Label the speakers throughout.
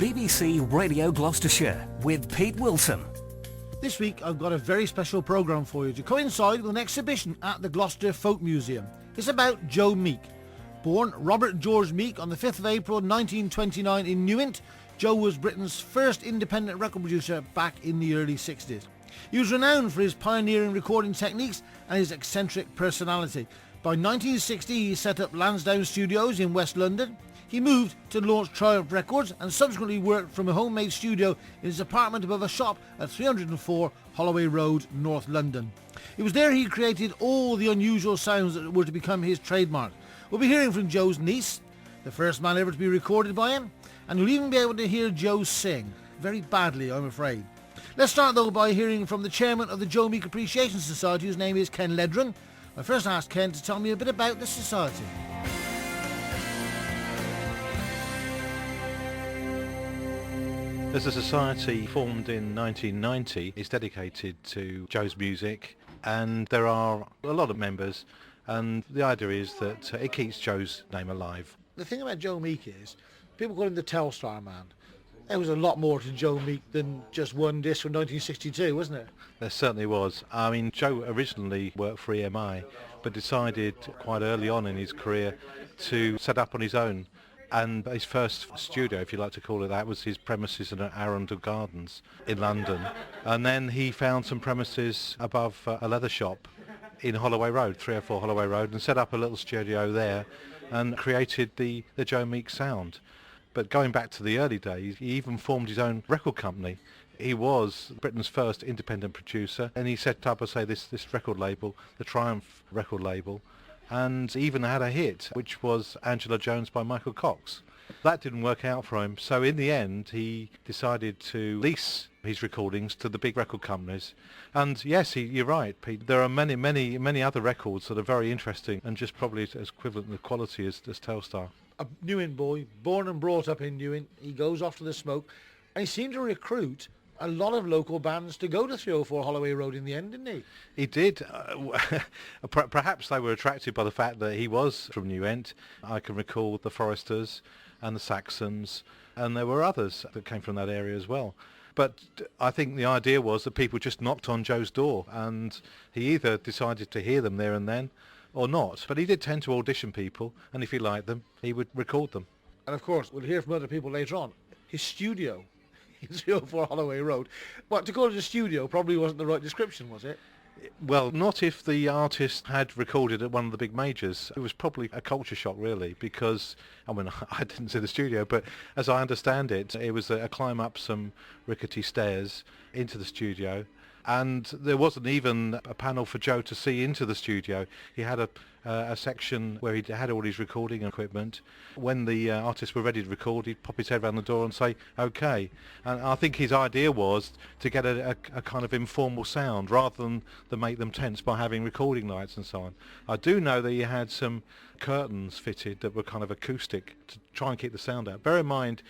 Speaker 1: BBC Radio Gloucestershire with Pete Wilson.
Speaker 2: This week I've got a very special programme for you to coincide with an exhibition at the Gloucester Folk Museum. It's about Joe Meek. Born Robert George Meek on the 5th of April 1929 in Newent, Joe was Britain's first independent record producer back in the early 60s. He was renowned for his pioneering recording techniques and his eccentric personality. By 1960 he set up Lansdowne Studios in West London. He moved to launch Triumph Records and subsequently worked from a homemade studio in his apartment above a shop at 304 Holloway Road, North London. It was there he created all the unusual sounds that were to become his trademark. We'll be hearing from Joe's niece, the first man ever to be recorded by him, and you'll even be able to hear Joe sing. Very badly, I'm afraid. Let's start though by hearing from the chairman of the Joe Meek Appreciation Society, whose name is Ken Ledran. I first asked Ken to tell me a bit about the society.
Speaker 3: There's a society formed in 1990. It's dedicated to Joe's music, and there are a lot of members, and the idea is that it keeps Joe's name alive.
Speaker 2: The thing about Joe Meek is, people call him the Telstar Man. There was a lot more to Joe Meek than just one disc from 1962, wasn't it?
Speaker 3: There certainly was. I mean, Joe originally worked for EMI, but decided quite early on in his career to set up on his own. And his first studio, if you like to call it that, was his premises in Arundel Gardens in London. And then he found some premises above a leather shop in Holloway Road, 304 Holloway Road, and set up a little studio there and created the Joe Meek sound. But going back to the early days, he even formed his own record company. He was Britain's first independent producer, and he set up, I say, this record label, the Triumph record label, and even had a hit, which was Angela Jones by Michael Cox. That didn't work out for him, so in the end he decided to lease his recordings to the big record companies. And yes, you're right, Pete, there are many other records that are very interesting and just probably as equivalent in quality as Telstar.
Speaker 2: A Newent boy, born and brought up in Newent, he goes off to the smoke, and he seemed to recruit a lot of local bands to go to 304 Holloway Road in the end, didn't he?
Speaker 3: He did. Perhaps they were attracted by the fact that he was from Newent. I can recall the Foresters and the Saxons, and there were others that came from that area as well. But I think the idea was that people just knocked on Joe's door, and he either decided to hear them there and then or not. But he did tend to audition people, and if he liked them, he would record them.
Speaker 2: And of course, we'll hear from other people later on. His studio in 304 Holloway Road. But to call it a studio probably wasn't the right description, was it?
Speaker 3: Well, not if the artist had recorded at one of the big majors. It was probably a culture shock, really, because, I mean, I didn't see the studio, but as I understand it, it was a climb up some rickety stairs into the studio, and there wasn't even a panel for Joe to see into the studio. He had a section where he had all his recording equipment. When the artists were ready to record, he'd pop his head around the door and say, OK. And I think his idea was to get a kind of informal sound rather than make them tense by having recording lights and so on. I do know that he had some curtains fitted that were kind of acoustic to try and keep the sound out. Bear in mind,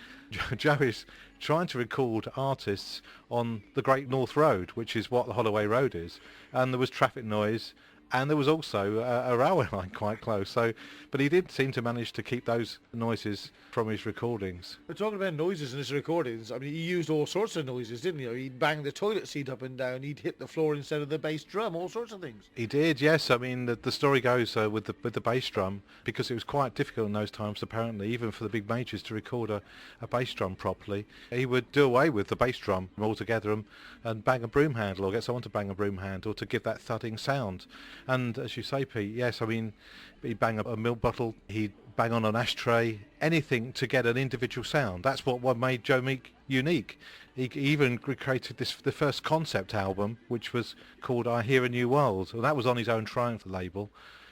Speaker 3: Joe is trying to record artists on the Great North Road, which is what the Holloway Road is, and there was traffic noise, and there was also a railway line quite close. So, but he did seem to manage to keep those noises from his recordings.
Speaker 2: We're talking about noises in his recordings. I mean, he used all sorts of noises, didn't he? He'd bang the toilet seat up and down. He'd hit the floor instead of the bass drum. All sorts of things.
Speaker 3: He did, yes. I mean, the story goes with the bass drum, because it was quite difficult in those times, apparently, even for the big majors to record a bass drum properly. He would do away with the bass drum altogether and bang a broom handle, or get someone to bang a broom handle to give that thudding sound. And as you say, Pete, yes, I mean, he'd bang a milk bottle, he'd bang on an ashtray, anything to get an individual sound. That's what made Joe Meek unique. He even created the first concept album, which was called I Hear a New World, and that was on his own Triumph label.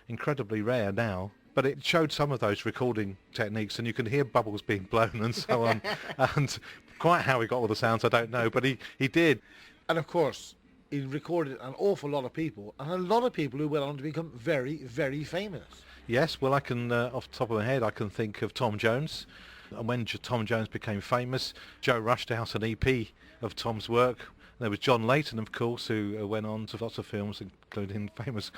Speaker 3: Incredibly rare now, but it showed some of those recording techniques, and you can hear bubbles being blown and so on. And quite how he got all the sounds, I don't know, but he did.
Speaker 2: And of course, he recorded an awful lot of people, and a lot of people who went on to become very, very famous.
Speaker 3: Yes, well, I can, off the top of my head, I can think of Tom Jones. And when Tom Jones became famous, Joe rushed out an EP of Tom's work. There was John Layton, of course, who went on to lots of films, including famous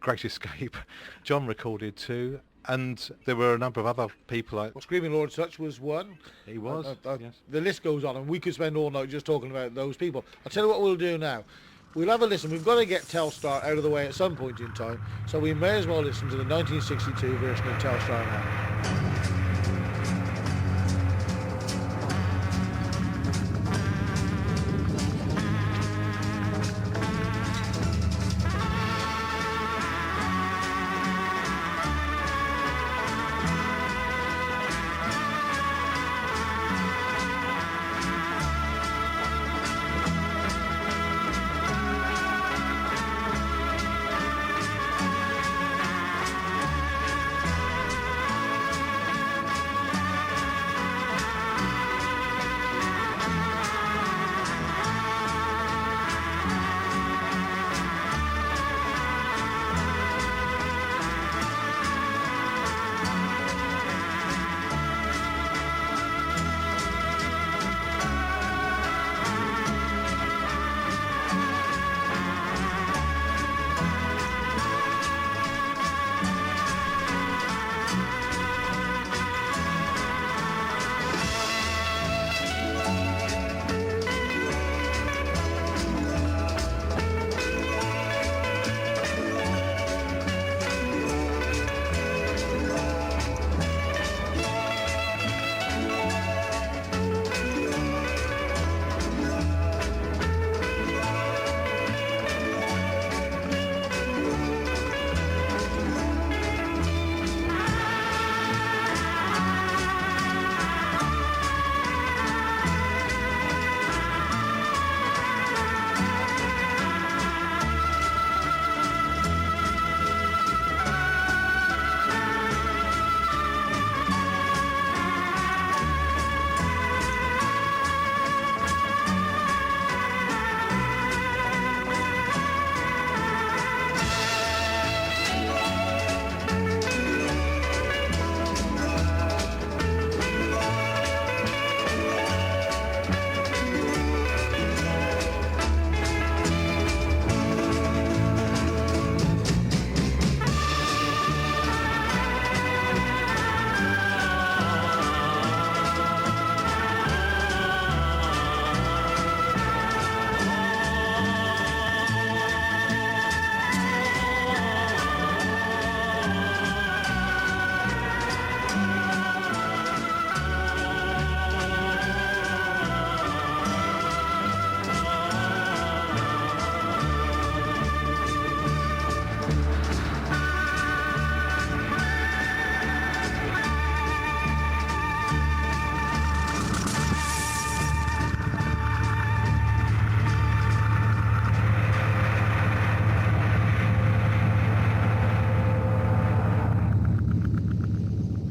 Speaker 3: Great Escape. John recorded too. And there were a number of other people.
Speaker 2: Well, Screaming Lord Such was one.
Speaker 3: He was, yes.
Speaker 2: The list goes on, and we could spend all night just talking about those people. I'll tell you what we'll do now. We'll have a listen. We've got to get Telstar out of the way at some point in time, so we may as well listen to the 1962 version of Telstar now.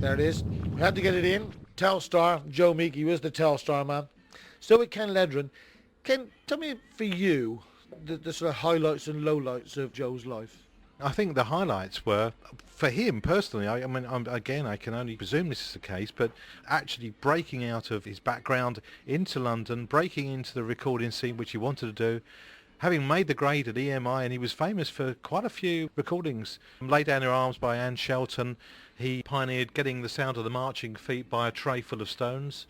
Speaker 2: There it is. We had to get it in. Telstar, Joe Meek, he was the Telstar man. Still with Ken Ledran. Ken, tell me for you the sort of highlights and lowlights of Joe's life.
Speaker 3: I think the highlights were, for him personally, I mean, again, I can only presume this is the case, but actually breaking out of his background into London, breaking into the recording scene, which he wanted to do, having made the grade at EMI, and he was famous for quite a few recordings. Lay Down Your Arms by Anne Shelton. He pioneered Getting the Sound of the Marching Feet by A Tray Full of Stones.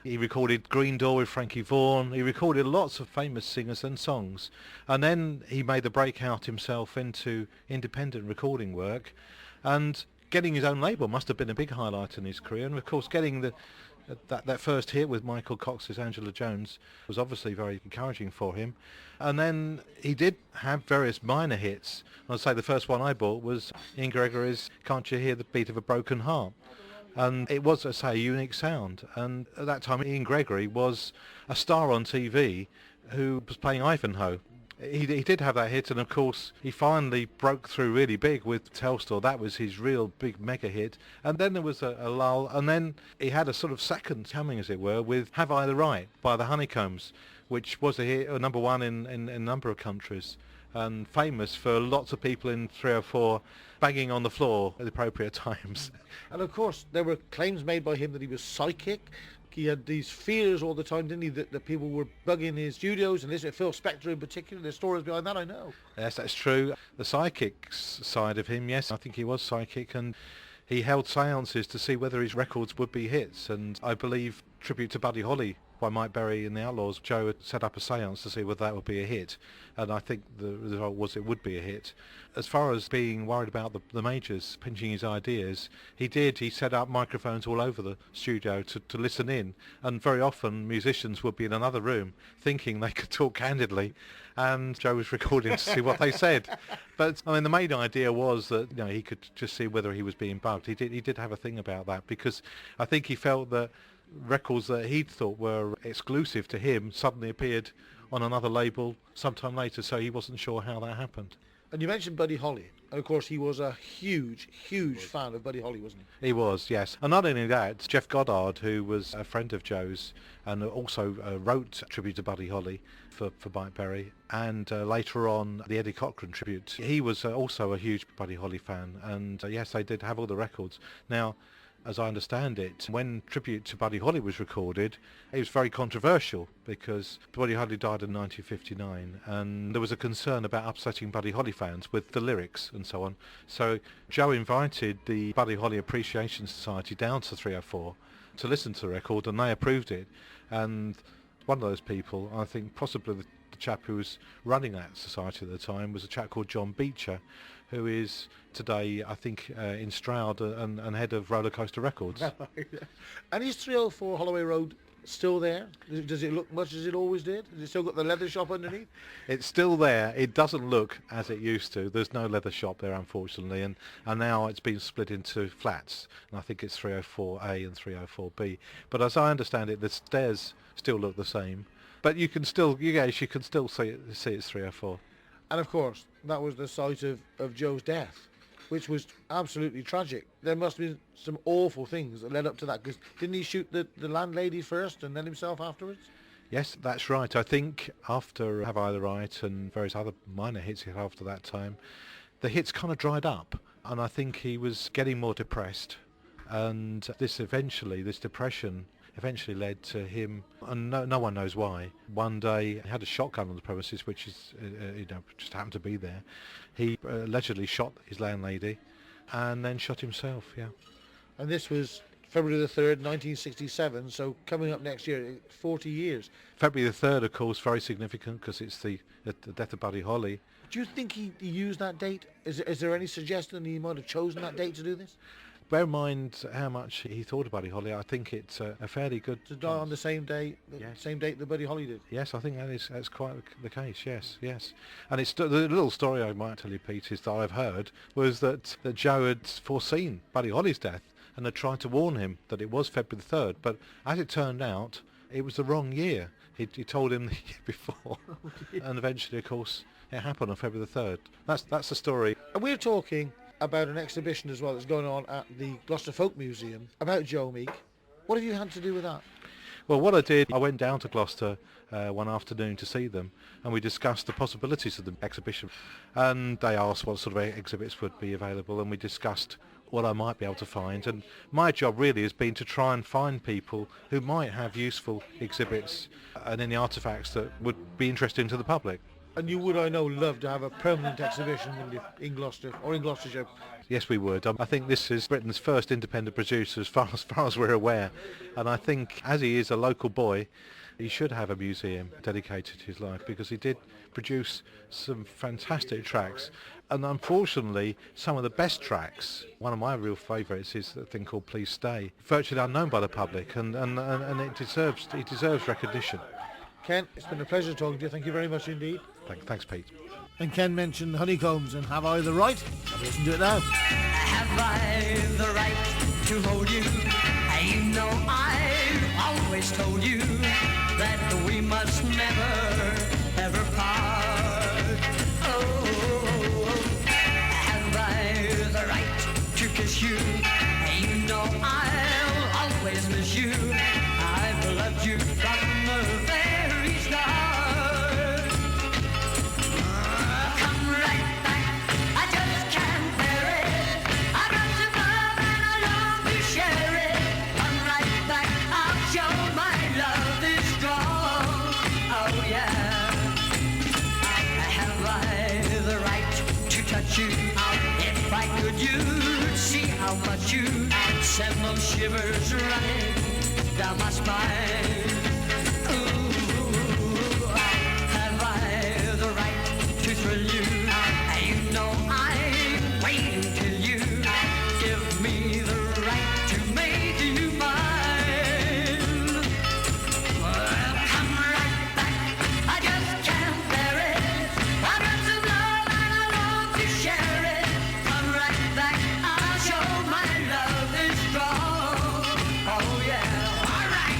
Speaker 3: He recorded Green Door with Frankie Vaughan. He recorded lots of famous singers and songs. And then he made the breakout himself into independent recording work. And getting his own label must have been a big highlight in his career. And of course, getting that first hit with Michael Cox's Angela Jones was obviously very encouraging for him. And then he did have various minor hits. I'd say the first one I bought was Ian Gregory's Can't You Hear the Beat of a Broken Heart? And it was, as I say, a unique sound. And at that time, Ian Gregory was a star on TV who was playing Ivanhoe. He did have that hit, and of course, he finally broke through really big with Telstar. That was his real big mega hit. And then there was a lull, and then he had a sort of second coming, as it were, with Have I the Right by the Honeycombs, which was a hit, number one in a number of countries, and famous for lots of people in 3 or 4 banging on the floor at the appropriate times.
Speaker 2: And of course, there were claims made by him that he was psychic. He had these fears all the time, didn't he, that people were bugging his studios, and this Phil Spector in particular. There's stories behind that, I know.
Speaker 3: Yes, that's true. The psychic side of him, yes, I think he was psychic, and he held seances to see whether his records would be hits, and I believe Tribute to Buddy Holly by Mike Berry and the Outlaws, Joe had set up a seance to see whether that would be a hit, and I think the result was it would be a hit. As far as being worried about the majors pinching his ideas, he set up microphones all over the studio to listen in, and very often musicians would be in another room thinking they could talk candidly, and Joe was recording to see what they said. But I mean, the main idea was that he could just see whether he was being bugged. He did have a thing about that, because I think he felt that records that he'd thought were exclusive to him suddenly appeared on another label sometime later, so he wasn't sure how that happened.
Speaker 2: And you mentioned Buddy Holly, and of course he was a huge fan of Buddy Holly, wasn't he?
Speaker 3: He was, yes. And not only that, Jeff Goddard, who was a friend of Joe's and also wrote Tribute to Buddy Holly for Mike Berry, and later on the Eddie Cochran tribute, he was also a huge Buddy Holly fan, and yes, they did have all the records. Now, as I understand it, when Tribute to Buddy Holly was recorded, it was very controversial because Buddy Holly died in 1959, and there was a concern about upsetting Buddy Holly fans with the lyrics and so on. So Joe invited the Buddy Holly Appreciation Society down to 304 to listen to the record, and they approved it. And one of those people, I think possibly the chap who was running that society at the time, was a chap called John Beecher, who is today, I think, in Stroud and head of Roller Coaster Records.
Speaker 2: And is 304 Holloway Road still there? Does it look much as it always did? Has it still got the leather shop underneath?
Speaker 3: It's still there. It doesn't look as it used to. There's no leather shop there, unfortunately, and now it's been split into flats, and I think it's 304A and 304B. But as I understand it, the stairs still look the same. But you can still see it's 304.
Speaker 2: And of course, that was the site of Joe's death, which was absolutely tragic. There must have been some awful things that led up to that, because didn't he shoot the landlady first and then himself afterwards?
Speaker 3: Yes, that's right. I think after Have I the Right and various other minor hits he had after that time, the hits kind of dried up, and I think he was getting more depressed, and this depression eventually led to him, and no one knows why. One day he had a shotgun on the premises, which is just happened to be there. He allegedly shot his landlady, and then shot himself. Yeah.
Speaker 2: And this was February the 3rd, 1967. So coming up next year, 40 years.
Speaker 3: February the 3rd, of course, very significant because it's the death of Buddy Holly.
Speaker 2: Do you think he used that date? Is there any suggestion he might have chosen that date to do this?
Speaker 3: Bear in mind how much he thought of Buddy Holly. I think it's a fairly good...
Speaker 2: To die on the same day, same date that Buddy Holly did?
Speaker 3: Yes, I think that's quite the case, yes. And it's the little story I might tell you, Pete, is that I've heard, was that Joe had foreseen Buddy Holly's death and had tried to warn him that it was February the 3rd, but as it turned out, it was the wrong year. He told him the year before, and eventually, of course, it happened on February the 3rd. That's the story.
Speaker 2: And we're talking about an exhibition as well that's going on at the Gloucester Folk Museum about Joe Meek. What have you had to do with that?
Speaker 3: Well, what I did, I went down to Gloucester one afternoon to see them, and we discussed the possibilities of the exhibition. And they asked what sort of exhibits would be available, and we discussed what I might be able to find. And my job really has been to try and find people who might have useful exhibits and any artefacts that would be interesting to the public.
Speaker 2: And you would, I know, love to have a permanent exhibition in Gloucester or in Gloucestershire.
Speaker 3: Yes, we would. I think this is Britain's first independent producer as far as we're aware. And I think, as he is a local boy, he should have a museum dedicated to his life, because he did produce some fantastic tracks. And unfortunately, some of the best tracks, one of my real favourites is a thing called Please Stay, virtually unknown by the public, and it deserves recognition.
Speaker 2: Ken, it's been a pleasure talking to you. Thank you very much indeed.
Speaker 3: Thanks, Pete.
Speaker 2: And Ken mentioned honeycombs, and have I the right? Have a listen to it now.
Speaker 4: Have I the right to hold you? You know I've always told you that we must never, ever part. Oh, have I the right to kiss you? You know I'll always miss you. I've loved you from the very start. Come right back, I just can't bear it. I've got to love and I long to share it. Come right back, I'll show my love. send those shivers running down my spine. Ooh, have I the right to thrill you? You know I'm waiting till you give me the right to make you mine. Well, come right back, I just can't bear it. I've got some love and I want to share it. Come right back, I'll show my love is strong. Oh yeah, all right.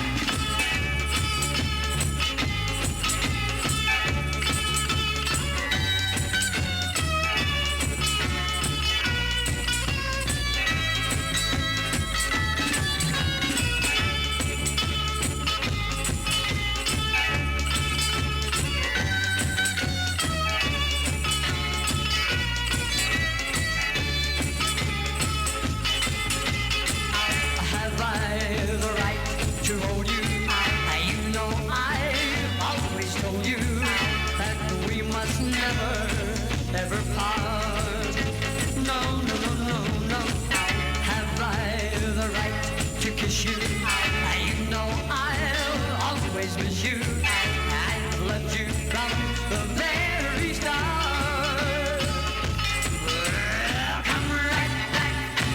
Speaker 4: Have I the right to hold you? You know I've always told you that we must never, ever part. No, no, no, no, no. Have I the right to kiss you? You know I'll always miss you. I've loved you from the very start. Well, come right back,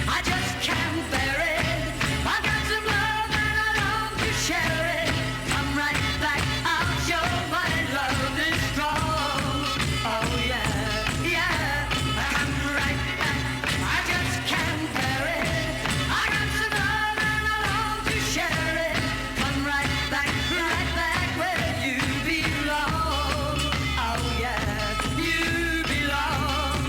Speaker 4: I just can't bear it. I've got some love and I long to share it. Come right back, I'll show my love is strong. Oh yeah, yeah. Come right back, I just can't bear it. I got some love and I long to share it. Come right back where you belong. Oh yeah, you belong.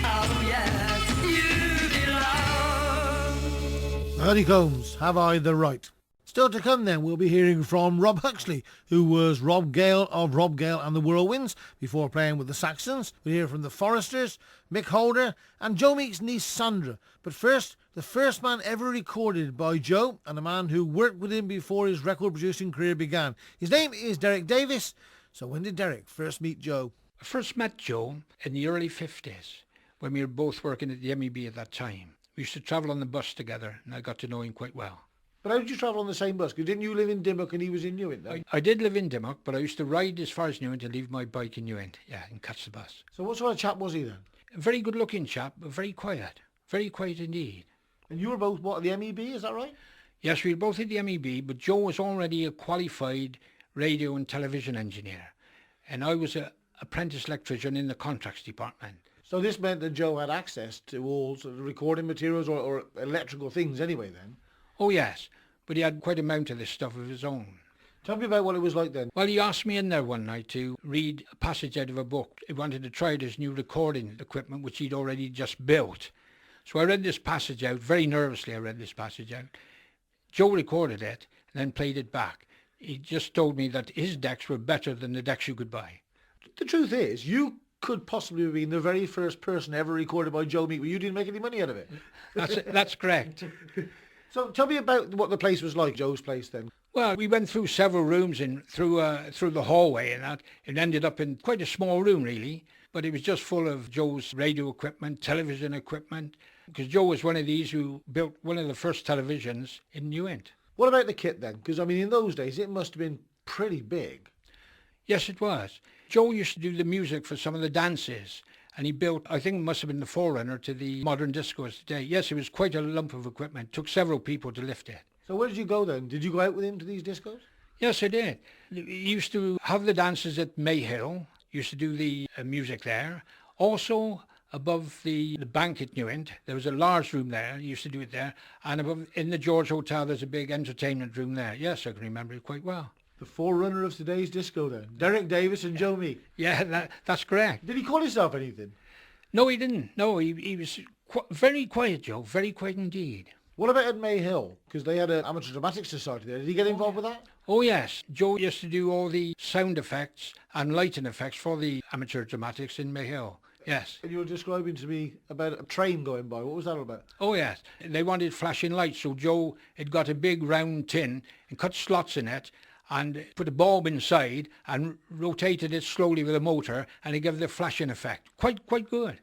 Speaker 4: Oh yeah, you belong.
Speaker 2: Honeycombs, have I the right? Still to come then, we'll be hearing from Rob Huxley, who was Rob Gale of Rob Gale and the Whirlwinds before playing with the Saxons. We'll hear from the Foresters, Mick Holder and Joe Meek's niece Sandra. But first, the first man ever recorded by Joe and a man who worked with him before his record producing career began. His name is Derek Davies. So when did Derek first meet Joe?
Speaker 5: I first met Joe in the early 50s when we were both working at the MEB at that time. We used to travel on the bus together and I got to know him quite well.
Speaker 2: But how did you travel on the same bus? Because didn't you live in Dymock and he was in Newent then?
Speaker 5: I did live in Dymock, but I used to ride as far as Newent and leave my bike in Newent, and catch the bus.
Speaker 2: So what sort of chap was he then?
Speaker 5: A very good-looking chap, but very quiet indeed.
Speaker 2: And you were both, what, at the MEB, is that right?
Speaker 5: Yes, we were both at the MEB, but Joe was already a qualified radio and television engineer, and I was an apprentice electrician in the contracts department.
Speaker 2: So this meant that Joe had access to all sort of recording materials or electrical things anyway then?
Speaker 5: Oh yes, but he had quite a amount of this stuff of his own.
Speaker 2: Tell me about what it was like then.
Speaker 5: Well, he asked me in there one night to read a passage out of a book. He wanted to try his new recording equipment, which he'd already just built. So I read this passage out, very nervously I read this passage out. Joe recorded it and then played it back. He just told me that his decks were better than the decks you could buy.
Speaker 2: The truth is, you could possibly have been the very first person ever recorded by Joe Meek, but you didn't make any money out of it.
Speaker 5: That's correct.
Speaker 2: So tell me about what the place was like, Joe's place then.
Speaker 5: Well, we went through several rooms and through the hallway and that. It ended up in quite a small room really, but it was just full of Joe's radio equipment, television equipment, because Joe was one of these who built one of the first televisions in Newent.
Speaker 2: What about the kit then? Because I mean in those days it must have been pretty big.
Speaker 5: Yes, it was. Joe used to do the music for some of the dances, and he built, I think it must have been the forerunner to the modern discos today. Yes, it was quite a lump of equipment. It took several people to lift it.
Speaker 2: So where did you go then? Did you go out with him to these discos?
Speaker 5: Yes, I did. He used to have the dances at Mayhill, used to do the music there. Also, above the bank at Newent, there was a large room there. He used to do it there. And above in the George Hotel, there's a big entertainment room there. Yes, I can remember it quite well.
Speaker 2: The forerunner of today's disco then. Derek Davies and Joe Meek.
Speaker 5: Yeah, that's correct.
Speaker 2: Did he call himself anything?
Speaker 5: No, he didn't. No, he was very quiet, Joe. Very quiet indeed.
Speaker 2: What about at Mayhill? Because they had an amateur dramatics society there. Did he get involved with that?
Speaker 5: Oh yes, Joe used to do all the sound effects and lighting effects for the amateur dramatics in Mayhill. Yes.
Speaker 2: And you were describing to me about a train going by. What was that all about?
Speaker 5: Oh yes, they wanted flashing lights, so Joe had got a big round tin and cut slots in it and put a bulb inside and rotated it slowly with a motor, and it gave the flashing effect. Quite good.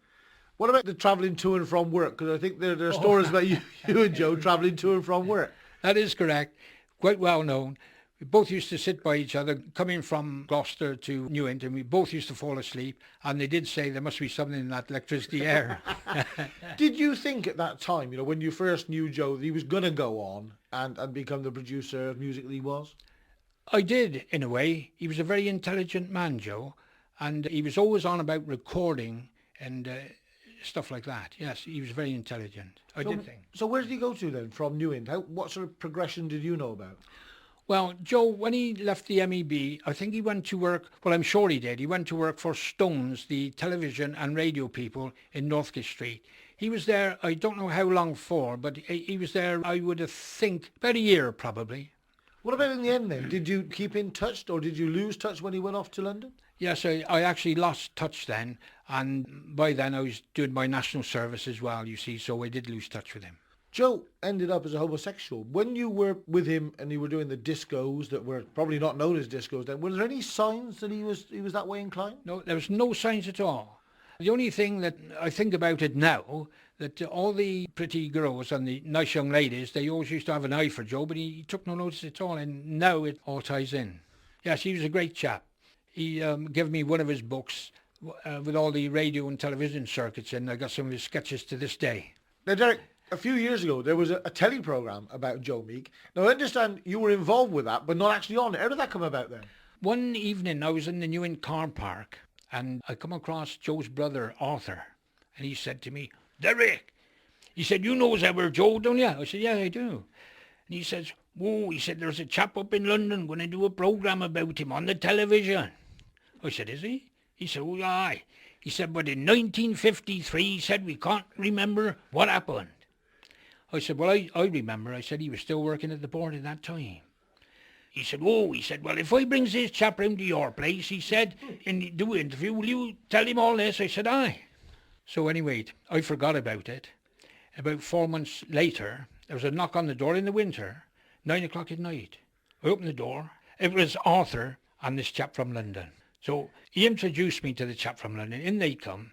Speaker 2: What about the travelling to and from work? Because I think there are stories about you and Joe travelling to and from work.
Speaker 5: That is correct. Quite well known. We both used to sit by each other, coming from Gloucester to Newent, and we both used to fall asleep. And they did say there must be something in that electricity air.
Speaker 2: Did you think at that time, when you first knew Joe, that he was going to go on and become the producer of music that he was?
Speaker 5: I did, in a way. He was a very intelligent man, Joe, and he was always on about recording and stuff like that. Yes, he was very intelligent. I did think.
Speaker 2: So where did he go to then, from Newent? What sort of progression did you know about?
Speaker 5: Well, Joe, when he left the MEB, I think he went to work, well, I'm sure he did. He went to work for Stones, the television and radio people in Northgate Street. He was there, I don't know how long for, but he was there, I would think, about a year probably.
Speaker 2: What about in the end then? Did you keep in touch, or did you lose touch when he went off to London?
Speaker 5: Yes, I actually lost touch then, and by then I was doing my national service as well, you see, so I did lose touch with him.
Speaker 2: Joe ended up as a homosexual. When you were with him and you were doing the discos that were probably not known as discos then, were there any signs that he was that way inclined?
Speaker 5: No, there was no signs at all. The only thing that I think about it now, that all the pretty girls and the nice young ladies, they always used to have an eye for Joe, but he took no notice at all, and now it all ties in. Yes, he was a great chap. He gave me one of his books with all the radio and television circuits in. I got some of his sketches to this day.
Speaker 2: Now, Derek, a few years ago, there was a telly programme about Joe Meek. Now, I understand you were involved with that, but not actually on it. How did that come about then?
Speaker 5: One evening, I was in the Newent car park, and I come across Joe's brother, Arthur, and he said to me, "Derek," he said, "you knows our Joe, don't you?" I said, "Yeah, I do." And he says, "Whoa," he said, "there's a chap up in London going to do a programme about him on the television." I said, "Is he?" He said, "Oh, aye." He said, "But in 1953, he said, we can't remember what happened." I said, "Well, I remember." I said, "He was still working at the board at that time." He said, "Oh," he said, "well, if I brings this chap round to your place," he said, "and do an interview, will you tell him all this?" I said, "Aye." So anyway, I forgot about it. About 4 months later, there was a knock on the door in the winter, 9 o'clock at night. I opened the door. It was Arthur and this chap from London. So he introduced me to the chap from London. In they come,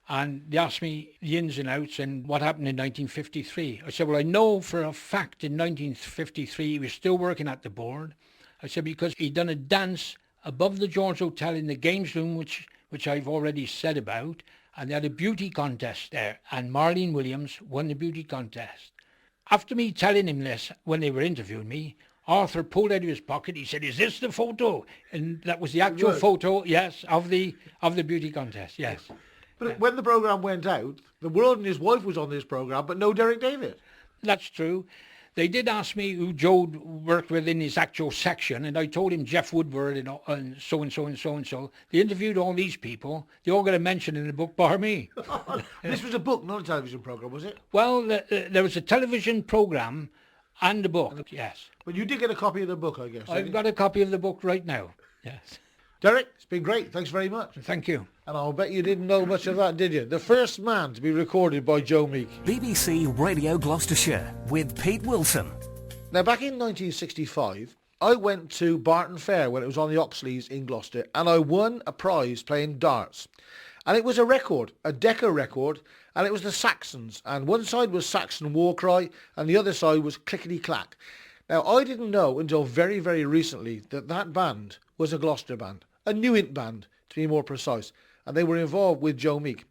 Speaker 5: and they asked me the ins and outs and what happened in 1953. I said, "Well, I know for a fact in 1953 he was still working at the board." I said, "Because he'd done a dance above the George Hotel in the games room, which I've already said about, and they had a beauty contest there, and Marlene Williams won the beauty contest." After me telling him this, when they were interviewing me, Arthur pulled out of his pocket, he said, "Is this the photo?" And that was the actual photo, yes, of the beauty contest, yes.
Speaker 2: But when the programme went out, the world and his wife was on this programme, but no Derek Davis.
Speaker 5: That's true. They did ask me who Joe worked with in his actual section, and I told him Jeff Woodward and so-and-so and so-and-so. They interviewed all these people. They all got a mention in the book, bar me.
Speaker 2: This was a book, not a television programme, was it?
Speaker 5: Well, there was a television programme and a book, yes.
Speaker 2: But you did get a copy of the book, I guess.
Speaker 5: I've got a copy of the book right now, yes.
Speaker 2: Derek, it's been great. Thanks very much.
Speaker 5: Thank you.
Speaker 2: And I'll bet you didn't know much of that, did you? The first man to be recorded by Joe Meek.
Speaker 1: BBC Radio Gloucestershire with Pete Wilson.
Speaker 2: Now, back in 1965, I went to Barton Fair when it was on the Oxleys in Gloucester, and I won a prize playing darts. And it was a record, a Decca record, and it was the Saxons. And one side was Saxon War Cry, and the other side was Clickety Clack. Now, I didn't know until very, very recently that that band was a Gloucester band, a Newent band, to be more precise. And they were involved with Joe Meek.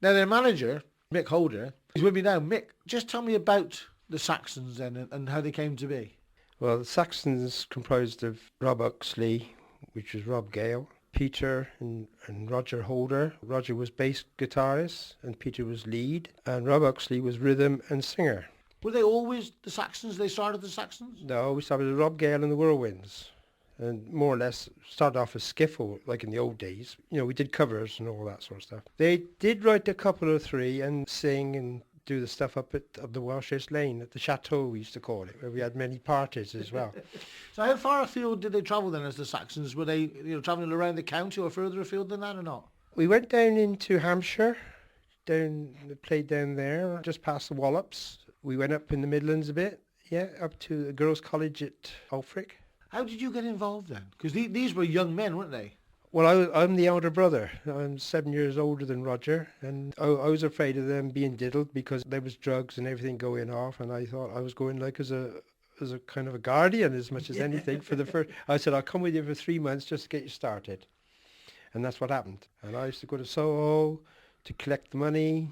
Speaker 2: Now, their manager, Mick Holder, is with me now. Mick, just tell me about the Saxons then and how they came to be.
Speaker 6: Well, the Saxons comprised of Rob Uxley, which was Rob Gale, Peter and Roger Holder. Roger was bass guitarist and Peter was lead, and Rob Uxley was rhythm and singer.
Speaker 2: Were they always the Saxons? They started the Saxons?
Speaker 6: No, we started with Rob Gale and the Whirlwinds, and more or less started off as skiffle, like in the old days. You know, we did covers and all that sort of stuff. They did write a couple or three and sing and do the stuff up the Welshers Lane at the Chateau, we used to call it, where we had many parties as well.
Speaker 2: So how far afield did they travel then as the Saxons? Were they travelling around the county or further afield than that or not?
Speaker 6: We went down into Hampshire, played down there, just past the Wallops. We went up in the Midlands a bit, up to the Girls' College at Alfric.
Speaker 2: How did you get involved then? Because these were young men, weren't they?
Speaker 6: Well, I'm the elder brother. I'm 7 years older than Roger, and I was afraid of them being diddled because there was drugs and everything going off, and I thought I was going like as a kind of a guardian as much as anything for the first. I said, I'll come with you for 3 months just to get you started, and that's what happened. And I used to go to Soho to collect the money,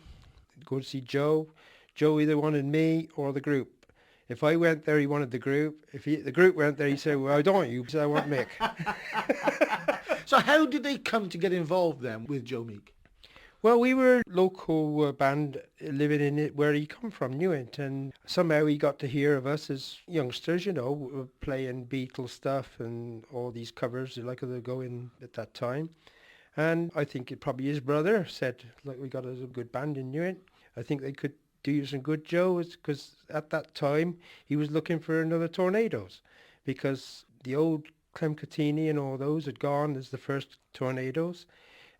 Speaker 6: go to see Joe. Joe either wanted me or the group. If I went there, he wanted the group. If the group went there, he said, well, I don't want you, he said, I want Mick.
Speaker 2: So how did they come to get involved then with Joe Meek?
Speaker 6: Well, we were a local band living in it where he come from, Newent, and somehow he got to hear of us as youngsters, you know, playing Beatles stuff and all these covers like they were going at that time. And I think it probably his brother said, like, we got a good band in Newent. I think they could do you some good, Joe, because at that time he was looking for another Tornadoes, because the old Clemcatini and all those had gone as the first Tornadoes,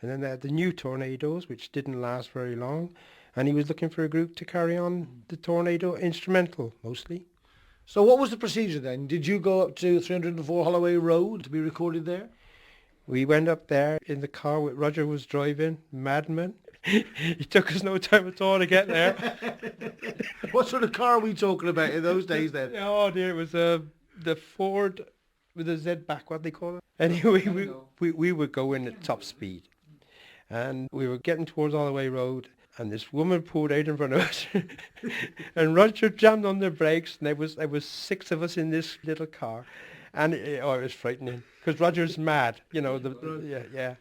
Speaker 6: and then they had the new Tornadoes, which didn't last very long, and he was looking for a group to carry on the Tornado instrumental mostly.
Speaker 2: So what was the procedure then? Did you go up to 304 Holloway Road to be recorded there?
Speaker 6: We went up there in the car with Roger was driving, madman. It took us no time at all to get there.
Speaker 2: What sort of car are we talking about in those days then?
Speaker 6: Oh dear, it was the Ford with a Z back, what they call it. Anyway, we were going at top speed, and we were getting towards Holloway Road, and this woman pulled out in front of us, and Roger jammed on the brakes, and there was 6 of us in this little car, and it was frightening because Roger's mad, you know. Yeah.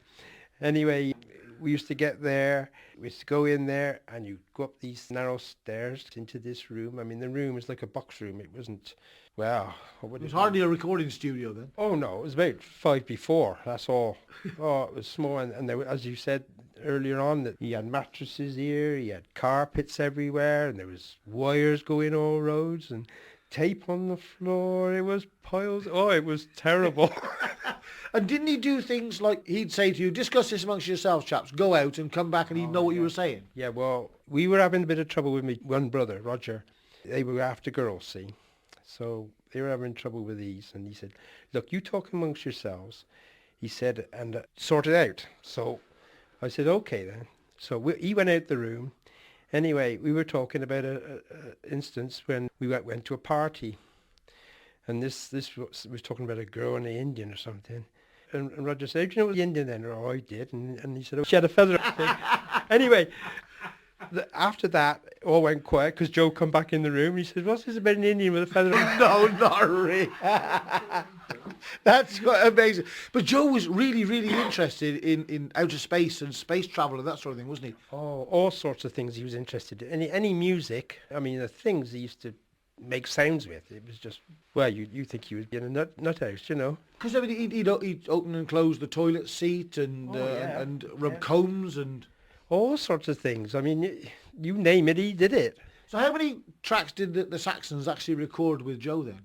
Speaker 6: Anyway, we used to get there, we used to go in there, and you go up these narrow stairs into this room. I mean, the room was like a box room. It wasn't, well, what would
Speaker 2: It was hardly a recording studio then.
Speaker 6: Oh no, it was about 5 by 4, that's all. Oh, it was small, and there, as you said earlier on, that he had mattresses here, he had carpets everywhere, and there was wires going all roads, and tape on the floor. It was piles. Oh, it was terrible.
Speaker 2: And didn't he do things like he'd say to you, discuss this amongst yourselves, chaps, go out and come back, and he'd know what you were saying?
Speaker 6: Yeah, well, we were having a bit of trouble with me one brother, Roger. They were after girls, see. So they were having trouble with these, and he said, look, you talk amongst yourselves, he said, and sort it out. So I said, okay then. So he went out the room. Anyway, we were talking about a instance when we went to a party, and this was talking about a girl and an Indian or something. And Roger said, do you know the Indian then? Oh, I did. And he said, oh, she had a feather. Anyway, after that, all went quiet because Joe come back in the room. And he said, what's this about an Indian with a feather?
Speaker 2: No, not really. That's quite amazing. But Joe was really, really interested in outer space and space travel and that sort of thing, wasn't he?
Speaker 6: Oh, all sorts of things he was interested in. Any music, I mean, the things he used to make sounds with. It was just, well, you think he was in a nut house, you know.
Speaker 2: Because I mean, he'd open and close the toilet seat and rub combs and
Speaker 6: all sorts of things. I mean, you name it, he did it.
Speaker 2: So how many tracks did the Saxons actually record with Joe then?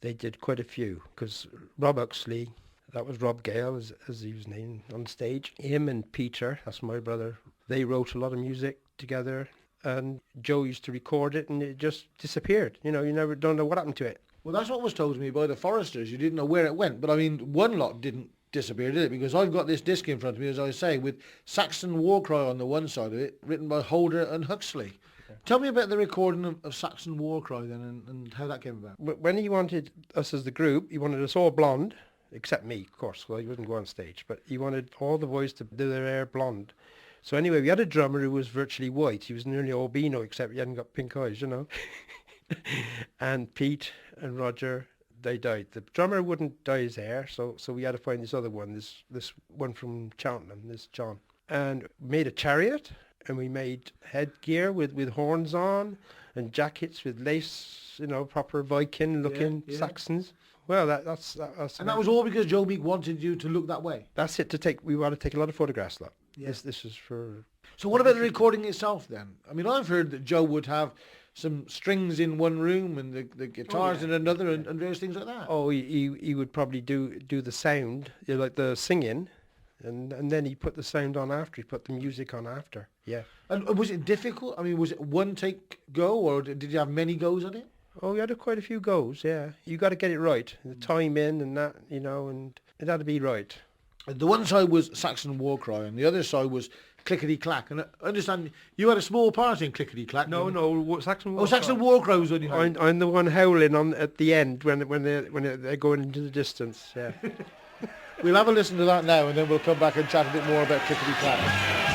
Speaker 6: They did quite a few, because Rob Uxley, that was Rob Gale, as he was named on stage. Him and Peter, that's my brother, they wrote a lot of music together, and Joe used to record it, and it just disappeared. You know, you never don't know what happened to it.
Speaker 2: Well, that's what was told to me by the foresters. You didn't know where it went. But I mean, one lot didn't disappear, did it? Because I've got this disc in front of me, as I say, with Saxon War Cry on the one side of it, written by Holder and Huxley. Okay. Tell me about the recording of Saxon War Cry then, and how that came about.
Speaker 6: When he wanted us as the group, he wanted us all blonde, except me, of course, well, he wouldn't go on stage, but he wanted all the boys to do their hair blonde. So anyway, we had a drummer who was virtually white. He was nearly albino, except he hadn't got pink eyes, you know. And Pete and Roger, they died. The drummer wouldn't dye his hair, so we had to find this other one, this one from Cheltenham, this John. And made a chariot, and we made headgear with horns on, and jackets with lace, you know, proper Viking-looking Saxons. Well, that's
Speaker 2: and that was all because Joe Meek wanted you to look that way.
Speaker 6: That's it. We want to take a lot of photographs. Lot. Yes, this is for.
Speaker 2: So what about the recording itself then? I mean, I've heard that Joe would have some strings in one room and the guitars in another, and various things like that.
Speaker 6: Oh, he would probably do the sound, you know, like the singing, and then he put the sound on after. He put the music on after. Yeah.
Speaker 2: And was it difficult? I mean, was it one take go, or did you have many goes at it?
Speaker 6: Oh, we had quite a few goes, yeah. You got to get it right. The time in and that, you know, and it had to be right.
Speaker 2: The one side was Saxon War Cry and the other side was Clickety Clack. And I understand you had a small part in Clickety Clack.
Speaker 6: No, Saxon War.
Speaker 2: Oh, Saxon War Cry was when you had.
Speaker 6: I'm the one howling on at the end when they're going into the distance. Yeah.
Speaker 2: We'll have a listen to that now and then we'll come back and chat a bit more about Clickety Clack.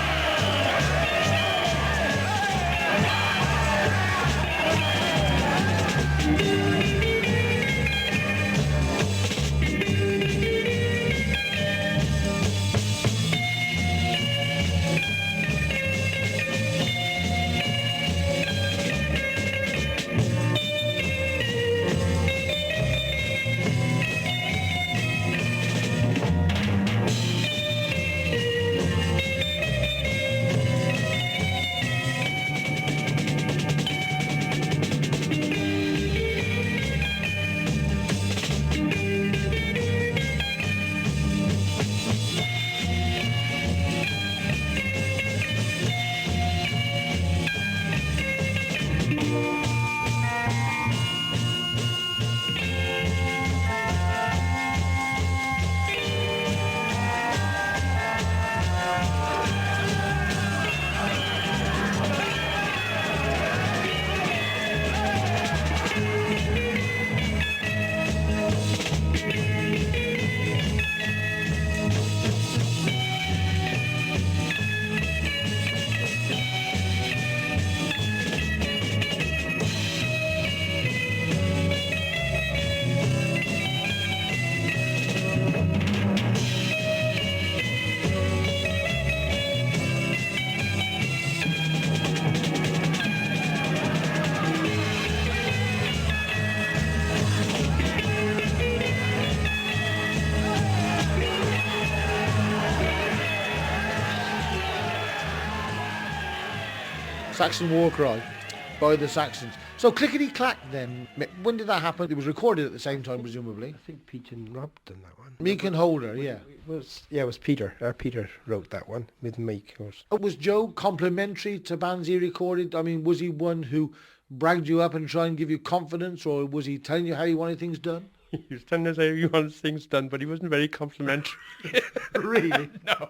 Speaker 2: Saxon War Cry by the Saxons. So Clickety Clack then, when did that happen? It was recorded at the same time, presumably.
Speaker 6: I think Pete and Rob done that one.
Speaker 2: Meek and Holder, yeah.
Speaker 6: It was Peter. Peter wrote that one with Meek.
Speaker 2: Was Joe complimentary to bands he recorded? I mean, was he one who bragged you up and tried and give you confidence, or was he telling you how he wanted things done?
Speaker 6: He was telling us how he wanted things done, but he wasn't very complimentary.
Speaker 2: Really?
Speaker 6: No.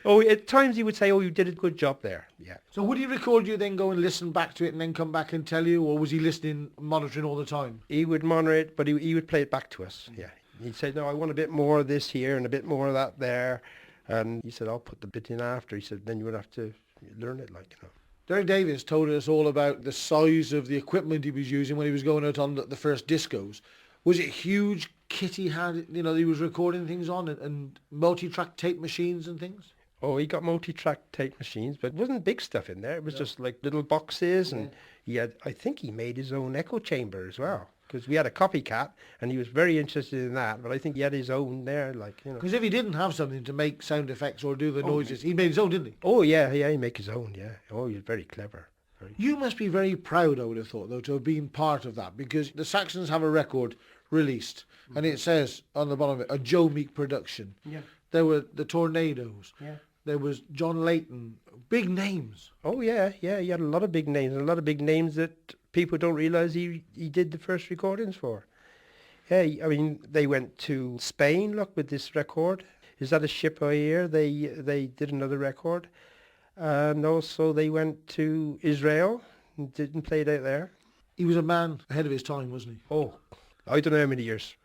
Speaker 6: Oh, at times he would say, "Oh, you did a good job there." Yeah.
Speaker 2: So would he record you, then go and listen back to it, and then come back and tell you, or was he listening, monitoring all the time?
Speaker 6: He would monitor it, but he would play it back to us. Yeah. He'd say, "No, I want a bit more of this here and a bit more of that there," and he said, "I'll put the bit in after." He said, "Then you would have to learn it, like, you know."
Speaker 2: Derek Davies told us all about the size of the equipment he was using when he was going out on the first discos. Was it huge kit he had, you know, he was recording things on, and multi-track tape machines and things?
Speaker 6: Oh, he got multi-track tape machines, but it wasn't big stuff in there. It was just like little boxes, and I think he made his own echo chamber as well, because we had a copycat, and he was very interested in that, but I think he had his own there, like, you know.
Speaker 2: Because if he didn't have something to make sound effects or do the noises, he made his own, didn't he?
Speaker 6: Oh, yeah, he made his own, yeah. Oh, he was very clever.
Speaker 2: You must be very proud, I would have thought, though, to have been part of that, because the Saxons have a record released, and it says on the bottom of it, a Joe Meek production.
Speaker 6: Yeah.
Speaker 2: There were the Tornadoes.
Speaker 6: Yeah.
Speaker 2: There was John Layton. Big names.
Speaker 6: Oh, yeah, he had a lot of big names, and a lot of big names that people don't realise he did the first recordings for. Yeah, I mean, they went to Spain, look, with this record. Is that a ship I hear? They did another record. And also they went to Israel and didn't play it out there.
Speaker 2: He was a man ahead of his time, wasn't he?
Speaker 6: Oh, I don't know how many years.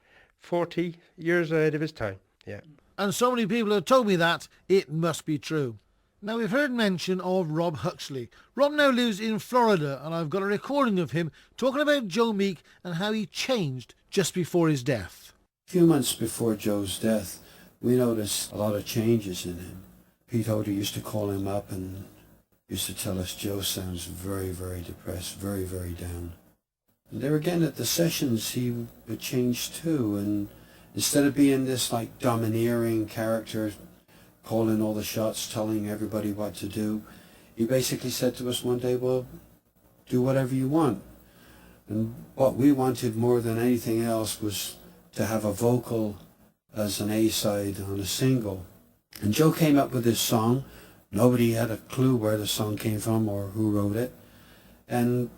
Speaker 6: 40 years ahead of his time, yeah.
Speaker 2: And so many people have told me that, it must be true. Now, we've heard mention of Rob Huxley. Rob now lives in Florida, and I've got a recording of him talking about Joe Meek and how he changed just before his death.
Speaker 7: A few months before Joe's death, we noticed a lot of changes in him. Pete Holder used to call him up and used to tell us, "Joe sounds very, very depressed, very, very down." And there again at the sessions, he would change too, and instead of being this like domineering character, calling all the shots, telling everybody what to do, he basically said to us one day, "Well, do whatever you want." And what we wanted more than anything else was to have a vocal as an A-side on a single. And Joe came up with this song. Nobody had a clue where the song came from or who wrote it. And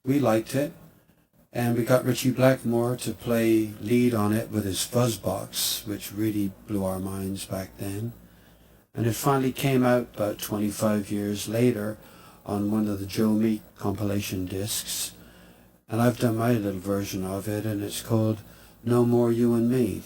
Speaker 7: we liked it. And we got Richie Blackmore to play lead on it with his fuzz box, which really blew our minds back then. And it finally came out about 25 years later on one of the Joe Meek compilation discs. And I've done my little version of it, and it's called No More You and Me.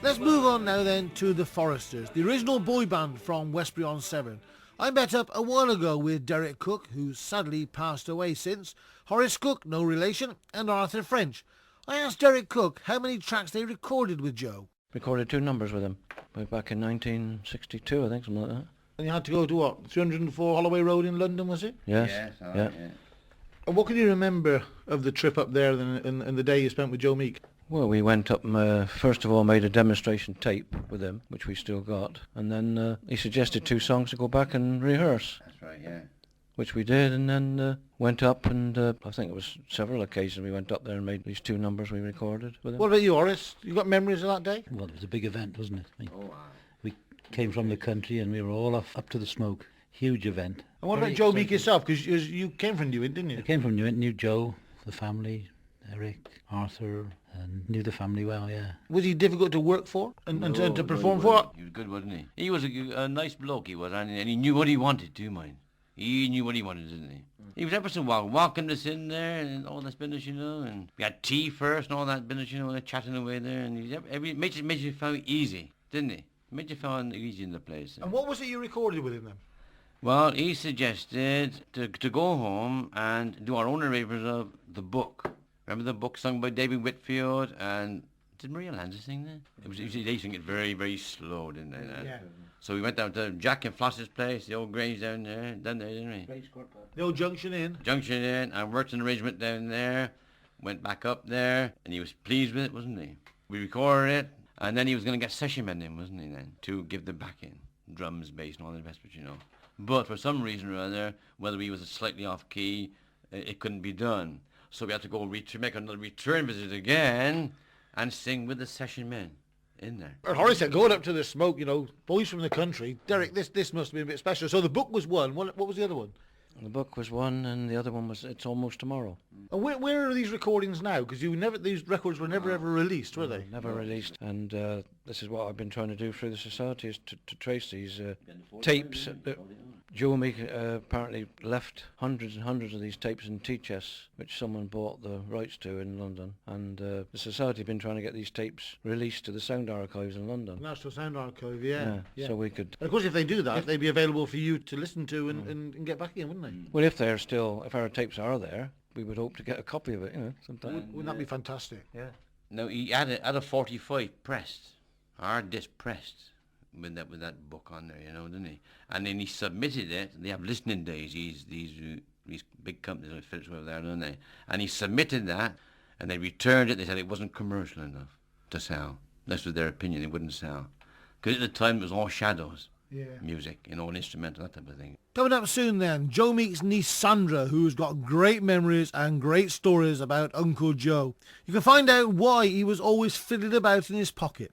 Speaker 2: Let's move on now then to the Foresters, the original boy band from Westbury-on-Severn. I met up a while ago with Derek Cooke, who's sadly passed away since, Horace Cooke, no relation, and Arthur French. I asked Derek Cooke how many tracks they recorded with Joe.
Speaker 8: Recorded 2 numbers with him, way back in 1962, I think, something like that.
Speaker 2: And you had to go to what, 304 Holloway Road in London, was it?
Speaker 8: Yes,
Speaker 9: Yeah.
Speaker 2: And what can you remember of the trip up there and the day you spent with Joe Meek?
Speaker 8: Well, we went up and first of all made a demonstration tape with him, which we still got, and then he suggested 2 songs to go back and rehearse,
Speaker 9: That's right, yeah.
Speaker 8: which we did, and then went up and I think it was several occasions we went up there and made these 2 numbers we recorded with him.
Speaker 2: What about you, Horace? You got memories of that day?
Speaker 10: Well, it was a big event, wasn't it? I mean,
Speaker 9: Oh,
Speaker 10: we came from the country and we were all up to the smoke. Huge event.
Speaker 2: And what
Speaker 10: Very
Speaker 2: about Joe Meek
Speaker 10: exciting.
Speaker 2: yourself? Because you came from Newent, didn't
Speaker 10: I
Speaker 2: you?
Speaker 10: came from Newent, knew Joe, the family, Eric, Arthur, and knew the family well, yeah.
Speaker 2: Was he difficult to work for and to
Speaker 9: good,
Speaker 2: perform
Speaker 9: good.
Speaker 2: for?
Speaker 9: He was good, wasn't he? He was a nice bloke, he was, and he knew what he wanted too, mind. He knew what he wanted, didn't he? He was ever so welcome us in there and all that business, you know, and we had tea first and all that business, you know, and chatting away there, and he made you feel easy, didn't he? Made you feel easy in the place.
Speaker 2: And what was it you recorded with him then?
Speaker 9: Well, he suggested to go home and do our own arrangements of the book. Remember the book sung by David Whitfield and did Maria Lanza sing that? They sing it very, very slow, didn't they?
Speaker 2: Yeah.
Speaker 9: So we went down to Jack and Floss's place, the old Grange down there, didn't we?
Speaker 2: The old Junction Inn.
Speaker 9: Junction in and worked an arrangement down there. Went back up there and he was pleased with it, wasn't he? We recorded it and then he was going to get session men in, wasn't he then? To give the backing, drums, bass and all the rest of it, you know. But for some reason or other, whether he was slightly off key, it couldn't be done. So we had to go make another return visit again and sing with the session men in there.
Speaker 2: And Horace said, going up to the smoke, boys from the country. Derek, this must have been a bit special. So the book was one. What was the other one?
Speaker 8: The book was one, and the other one was It's Almost Tomorrow.
Speaker 2: And where are these recordings now? Because these records were never ever released, were they?
Speaker 8: Never released. And this is what I've been trying to do through the society, is to trace these tapes. Joe Meek apparently left hundreds and hundreds of these tapes in tea chests, which someone bought the rights to in London. And the society have been trying to get these tapes released to the Sound Archives in London.
Speaker 2: National Sound Archive, yeah.
Speaker 8: So we could...
Speaker 2: And of course, if they do that, they'd be available for you to listen to and get back again, wouldn't they?
Speaker 8: Well, if our tapes are there, we would hope to get a copy of it, sometime.
Speaker 2: Wouldn't that be fantastic?
Speaker 8: Yeah.
Speaker 9: No, he had a 45 pressed, hard disc pressed, with that book on there, didn't he? And then he submitted it. They have listening days. These big companies like Philips over there, don't they? And he submitted that, and they returned it. They said it wasn't commercial enough to sell. This was their opinion. It wouldn't sell because at the time it was all shadows, music, an instrumental, that type of thing.
Speaker 2: Coming up soon then, Joe Meek's niece Sandra, who's got great memories and great stories about Uncle Joe. You can find out why he was always fiddling about in his pocket.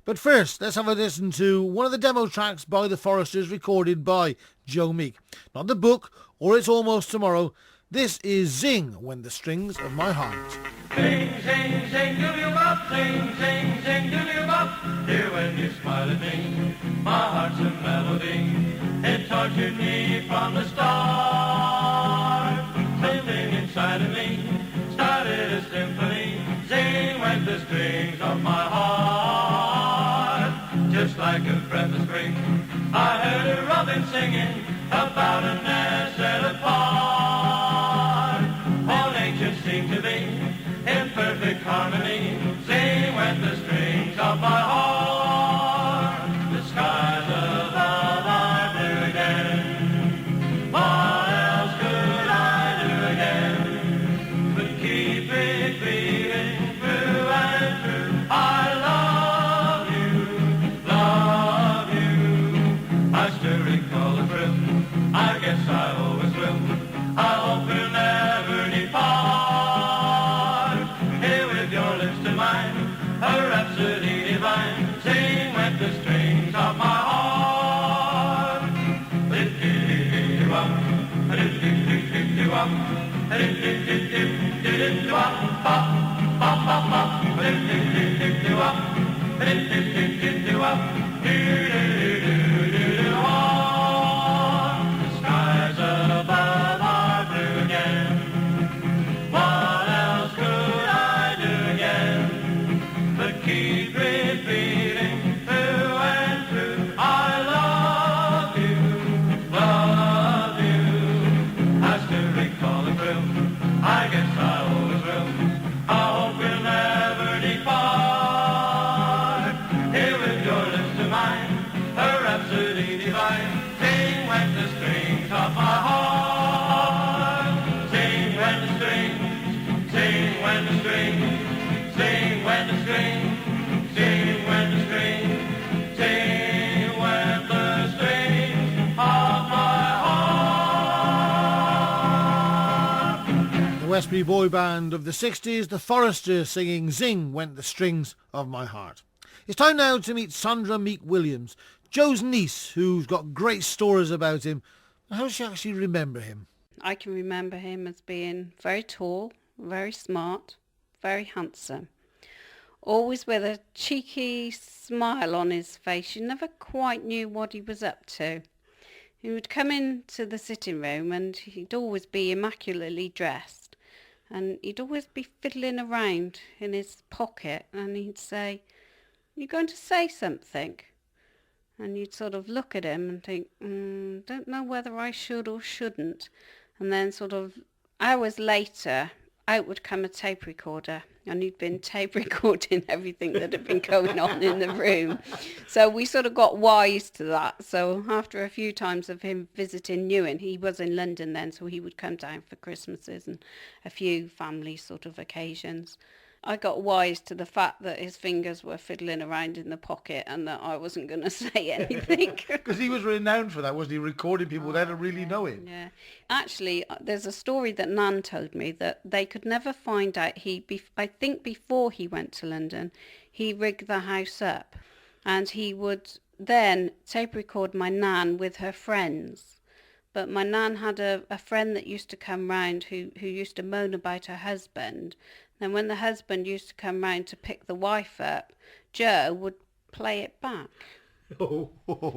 Speaker 2: But first, let's have a listen to one of the demo tracks by the Foresters recorded by Joe Meek. Not the book, or It's Almost Tomorrow. This is Zing When the Strings of My Heart.
Speaker 4: Sing, sing, sing, doodle-bop, sing, sing, sing, doodle-bop. Dear, when you smile at me, my heart's a melody. It tortured me from the start. Something inside of me started a symphony. Zing when the strings of my heart. Just like a breath of spring, I heard a robin singing about a nest set apart. All nature seemed to be in perfect harmony. Sing when the strings of my heart. The skies above are blue again. What else could I do again but keep it beating through and through? I love you. I still recall the thrill. I guess I always will. I hope we'll never depart. Here with your lips to mine, a rhapsody divine. Sing with the strings of my heart. The skies above are blue again. What else could I do again but keep repeating through and through? I love you, love you. I still recall the thrill. I guess I always will. I hope we'll never depart. Here with your lips to mine, a rhapsody divine. Sing when the strings of my heart. Sing when the strings, sing when the strings, sing when the strings, sing when the strings, sing when the strings of my heart.
Speaker 2: The Westbury boy band of the 60s, the Foresters, singing Zing Went the Strings of My Heart. It's time now to meet Sandra Meek Williams, Joe's niece, who's got great stories about him. How does she actually remember him?
Speaker 11: I can remember him as being very tall, very smart, very handsome. Always with a cheeky smile on his face. You never quite knew what he was up to. He would come into the sitting room and he'd always be immaculately dressed. And he'd always be fiddling around in his pocket and he'd say, "You going to say something?" And you'd sort of look at him and think, don't know whether I should or shouldn't. And then sort of hours later, out would come a tape recorder. And he'd been tape recording everything that had been going on in the room. So we sort of got wise to that. So after a few times of him visiting Newent, he was in London then, so he would come down for Christmases and a few family sort of occasions. I got wise to the fact that his fingers were fiddling around in the pocket and that I wasn't going to say anything.
Speaker 2: Because he was renowned for that, wasn't he? Recording people without really knowing.
Speaker 11: Yeah. Actually, there's a story that Nan told me that they could never find out. I think before he went to London, he rigged the house up and he would then tape record my Nan with her friends. But my Nan had a friend that used to come round who used to moan about her husband. Then when the husband used to come round to pick the wife up, Joe would play it back.
Speaker 2: Oh,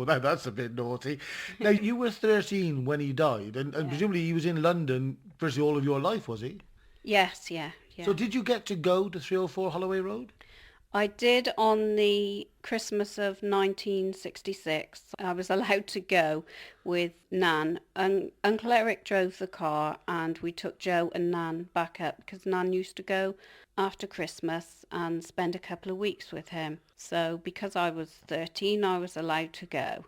Speaker 2: now that's a bit naughty. Now, you were 13 when he died, and presumably he was in London virtually all of your life, was he?
Speaker 11: Yes, yeah.
Speaker 2: So did you get to go to 304 Holloway Road?
Speaker 11: I did on the Christmas of 1966. I was allowed to go with Nan. Uncle Eric drove the car and we took Joe and Nan back up because Nan used to go after Christmas and spend a couple of weeks with him. So because I was 13, I was allowed to go.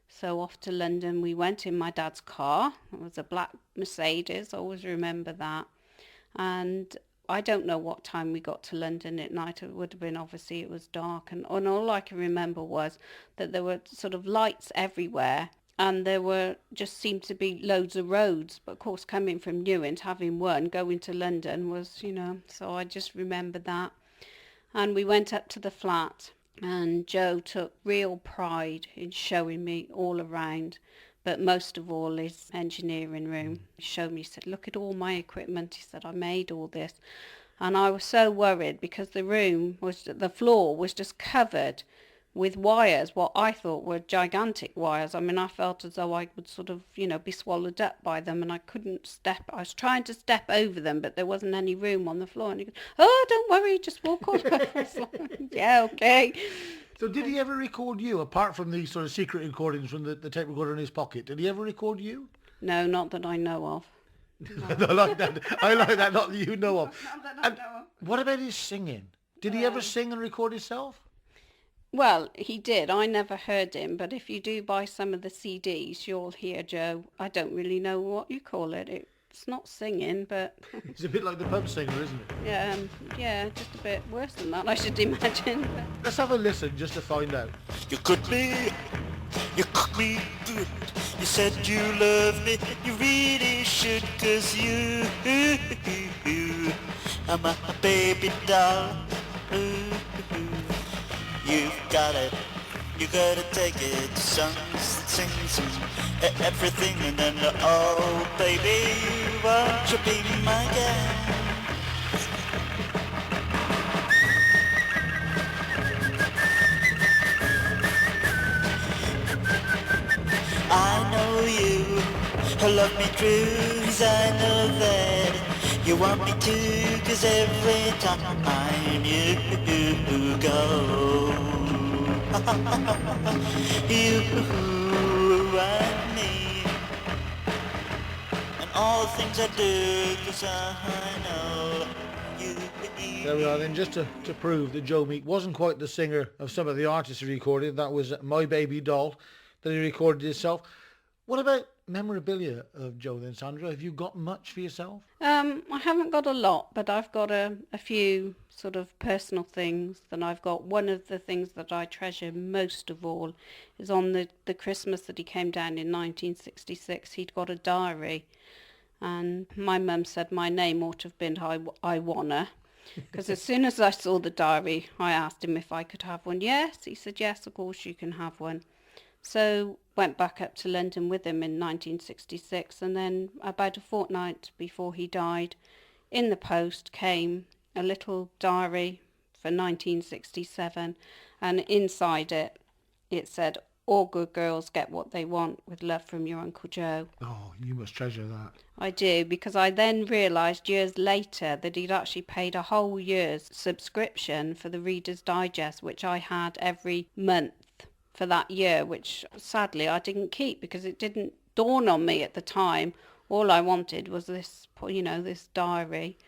Speaker 11: So off to London we went in my dad's car. It was a black Mercedes, I always remember that. And I don't know what time we got to London at night. It would have been, obviously, it was dark. And all I can remember was that there were sort of lights everywhere. And there were just seemed to be loads of roads. But, of course, coming from Newent, having one, going to London was, so I just remember that. And we went up to the flat. And Joe took real pride in showing me all around. But most of all, his engineering room. He showed me, he said, look at all my equipment. He said, I made all this. And I was so worried because the floor was just covered with wires, what I thought were gigantic wires. I mean, I felt as though I would sort of, be swallowed up by them and I couldn't step. I was trying to step over them, but there wasn't any room on the floor. And he goes, oh, don't worry, just walk on. Yeah, okay.
Speaker 2: So did he ever record you, apart from these sort of secret recordings from the tape recorder in his pocket? Did he ever record you?
Speaker 11: No, not that I know of.
Speaker 2: No. I like that, not that you know of.
Speaker 11: Not that I know of.
Speaker 2: What about his singing? Did he ever sing and record himself?
Speaker 11: Well, he did. I never heard him, but if you do buy some of the CDs, you'll hear Joe. I don't really know what you call it. It's not singing, but...
Speaker 2: It's a bit like the pub singer, isn't it?
Speaker 11: Yeah, just a bit worse than that, I should imagine.
Speaker 2: Let's have a listen just to find out.
Speaker 12: You cooked me good. You said you love me, you really should, 'cause you are my baby doll. You've got it, you gotta take it to sing some everything, and then oh baby, won't you be my girl? I know you love me true, 'cause I know that you want me to, 'cause every time you go, you and me, and all the things I do, 'cause I know you.
Speaker 2: There we are then, just to prove that Joe Meek wasn't quite the singer of some of the artists he recorded. That was My Baby Doll that he recorded himself. What about memorabilia of Joe then, Sandra? Have you got much for yourself?
Speaker 11: I haven't got a lot, but I've got a few sort of personal things that I've got. One of the things that I treasure most of all is on the Christmas that he came down in 1966. He'd got a diary, and my mum said my name ought to have been I Wanna, because as soon as I saw the diary, I asked him if I could have one. Yes, he said, yes, of course you can have one. So went back up to London with him in 1966, and then about a fortnight before he died, in the post came a little diary for 1967, and inside it said, all good girls get what they want, with love from your Uncle Joe.
Speaker 2: Oh, you must treasure that.
Speaker 11: I do, because I then realised years later that he'd actually paid a whole year's subscription for the Reader's Digest, which I had every month for that year, which sadly I didn't keep because it didn't dawn on me at the time. All I wanted was this, this diary.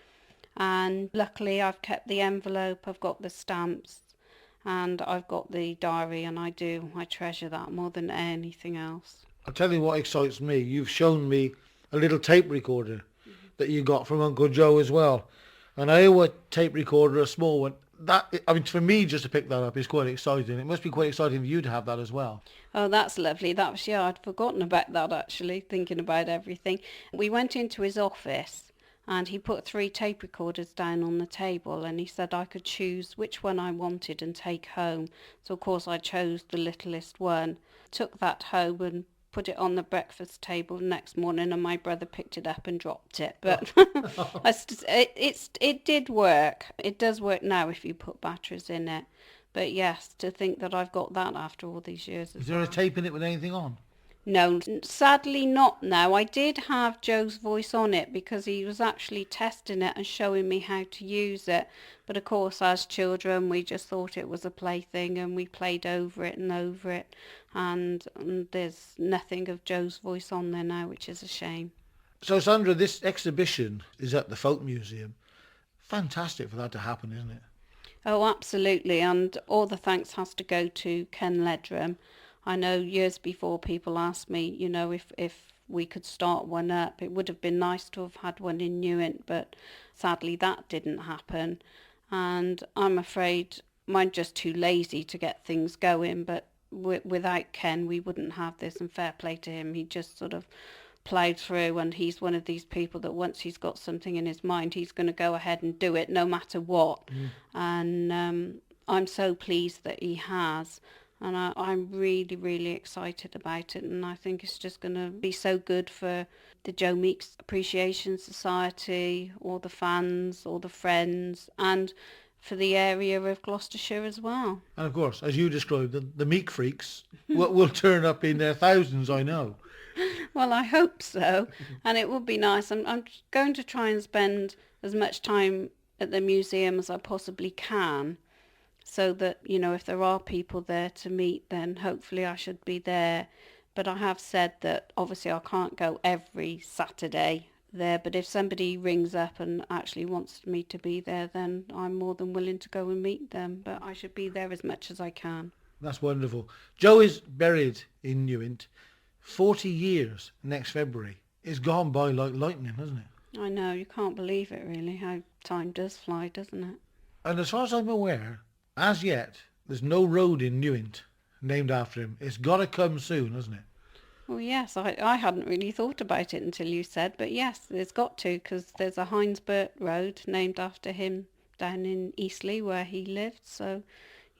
Speaker 11: And luckily I've kept the envelope, I've got the stamps, and I've got the diary, and I treasure that more than anything else.
Speaker 2: I'll tell you what excites me. You've shown me a little tape recorder that you got from Uncle Joe as well. An Iowa tape recorder, a small one. That, I mean, for me, just to pick that up is quite exciting. It must be quite exciting for you to have that as well.
Speaker 11: Oh, that's lovely. That was, yeah, I'd forgotten about that actually, thinking about everything. We went into his office and he put 3 tape recorders down on the table and he said I could choose which one I wanted and take home. So of course I chose the littlest one, took that home and put it on the breakfast table the next morning, and my brother picked it up and dropped it. But it did work. It does work now if you put batteries in it. But yes, to think that I've got that after all these years.
Speaker 2: Is there a tape in it with anything on?
Speaker 11: No, sadly not now. I did have Joe's voice on it because he was actually testing it and showing me how to use it. But of course, as children, we just thought it was a plaything and we played over it and over it. And there's nothing of Joe's voice on there now, which is a shame.
Speaker 2: So, Sandra, this exhibition is at the Folk Museum. Fantastic for that to happen, isn't it?
Speaker 11: Oh, absolutely. And all the thanks has to go to Ken Ledran. I know years before people asked me, you know, if we could start one up. It would have been nice to have had one in Newent, but sadly that didn't happen. And I'm afraid I'm just too lazy to get things going, but without Ken we wouldn't have this, and fair play to him. He just sort of ploughed through, and he's one of these people that once he's got something in his mind, he's going to go ahead and do it no matter what. And I'm so pleased that he has. And I'm really, really excited about it. And I think it's just going to be so good for the Joe Meek Appreciation Society, all the fans, all the friends, and for the area of Gloucestershire as well.
Speaker 2: And of course, as you described, the Meek freaks will turn up in their thousands, I know.
Speaker 11: Well, I hope so. And it would be nice. I'm going to try and spend as much time at the museum as I possibly can, so that, you know, if there are people there to meet, then hopefully I should be there. But I have said that obviously I can't go every Saturday there, but if somebody rings up and actually wants me to be there, then I'm more than willing to go and meet them. But I should be there as much as I can.
Speaker 2: That's wonderful. Joe is buried in Newent. 40 years next February. It's gone by like lightning, hasn't it?
Speaker 11: I know, you can't believe it really, how time does fly, doesn't it?
Speaker 2: And as far as I'm aware, as yet, there's no road in Newent named after him. It's got to come soon, hasn't it?
Speaker 11: Well, yes, I hadn't really thought about it until you said, but yes, there's got to, because there's a Hinesburt Road named after him down in Eastleigh where he lived. So,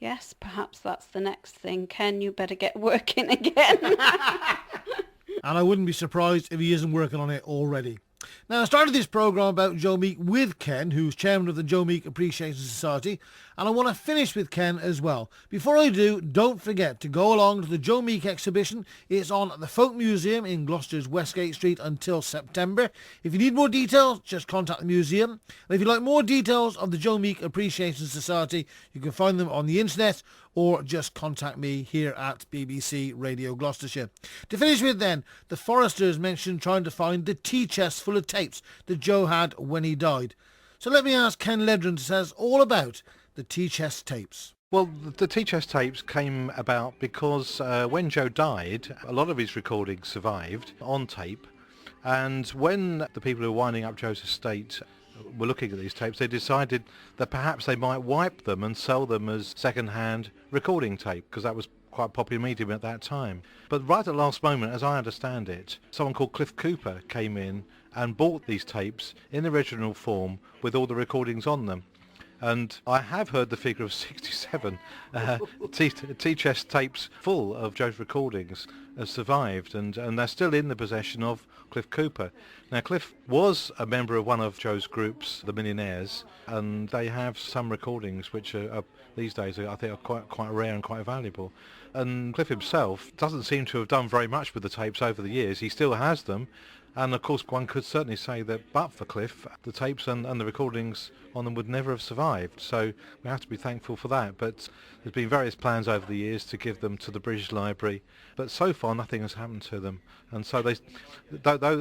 Speaker 11: yes, perhaps that's the next thing. Ken, you better get working again.
Speaker 2: And I wouldn't be surprised if he isn't working on it already. Now, I started this programme about Joe Meek with Ken, who's chairman of the Joe Meek Appreciation Society, and I want to finish with Ken as well. Before I do, don't forget to go along to the Joe Meek exhibition. It's on at the Folk Museum in Gloucester's Westgate Street until September. If you need more details, just contact the museum. And if you'd like more details of the Joe Meek Appreciation Society, you can find them on the internet or just contact me here at BBC Radio Gloucestershire. To finish with then, the foresters mentioned trying to find the tea chest full of tapes that Joe had when he died. So let me ask Ken Ledran to tell us all about the tea chest tapes.
Speaker 3: Well, the tea chest tapes came about because when Joe died, a lot of his recordings survived on tape. And when the people who were winding up Joe's estate were looking at these tapes, they decided that perhaps they might wipe them and sell them as second-hand recording tape, because that was quite a popular medium at that time. But right at the last moment, as I understand it, someone called Cliff Cooper came in and bought these tapes in the original form with all the recordings on them. And I have heard the figure of 67 tea chest tapes full of Joe's recordings has survived, and they're still in the possession of Cliff Cooper. Now, Cliff was a member of one of Joe's groups, the Millionaires, and they have some recordings which are these days I think are quite rare and quite valuable. And Cliff himself doesn't seem to have done very much with the tapes over the years. He still has them. And of course one could certainly say that but for Cliff, the tapes and the recordings on them would never have survived. So we have to be thankful for that. But there's been various plans over the years to give them to the British Library. But so far nothing has happened to them. And so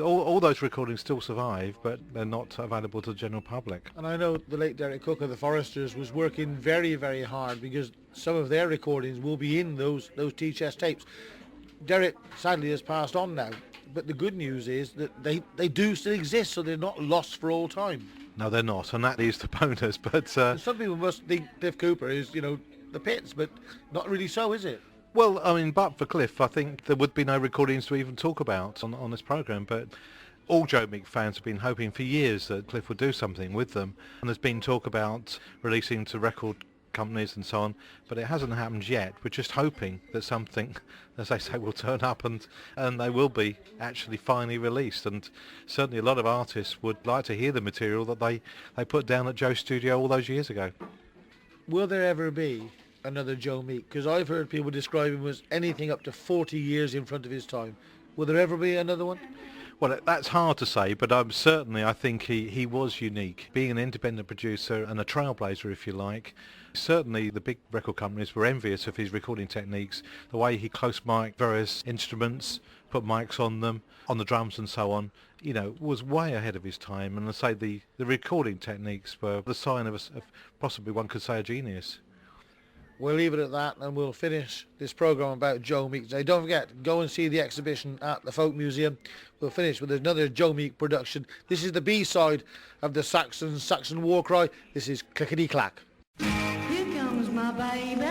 Speaker 3: all those recordings still survive, but they're not available to the general public.
Speaker 2: And I know the late Derek Cooke of the Foresters was working very, very hard because some of their recordings will be in those tea chest tapes. Derek sadly has passed on now. But the good news is that they do still exist, so they're not lost for all time.
Speaker 3: No, they're not, and that is the bonus. But
Speaker 2: Some people must think Cliff Cooper is, the pits, but not really so, is it?
Speaker 3: well, I mean, but for Cliff, I think there would be no recordings to even talk about on this programme. But all Joe Meek fans have been hoping for years that Cliff would do something with them, and there's been talk about releasing to record companies and so on, but it hasn't happened yet. We're just hoping that something, as they say, will turn up and they will be actually finally released. And certainly a lot of artists would like to hear the material that they put down at Joe's studio all those years ago.
Speaker 2: Will there ever be another Joe Meek? Because I've heard people describe him as anything up to 40 years in front of his time. Will there ever be another one?
Speaker 3: Well, that's hard to say, but I think he was unique. Being an independent producer and a trailblazer, if you like, certainly the big record companies were envious of his recording techniques, the way he close mic'd various instruments, put mics on them, on the drums and so on, was way ahead of his time. And I say the recording techniques were the sign of possibly one could say a genius.
Speaker 2: We'll leave it at that, and we'll finish this programme about Joe Meek today. Don't forget, go and see the exhibition at the Folk Museum. We'll finish with another Joe Meek production. This is the B-side of the Saxon war cry. This is Clickety Clack.
Speaker 4: Here comes my baby.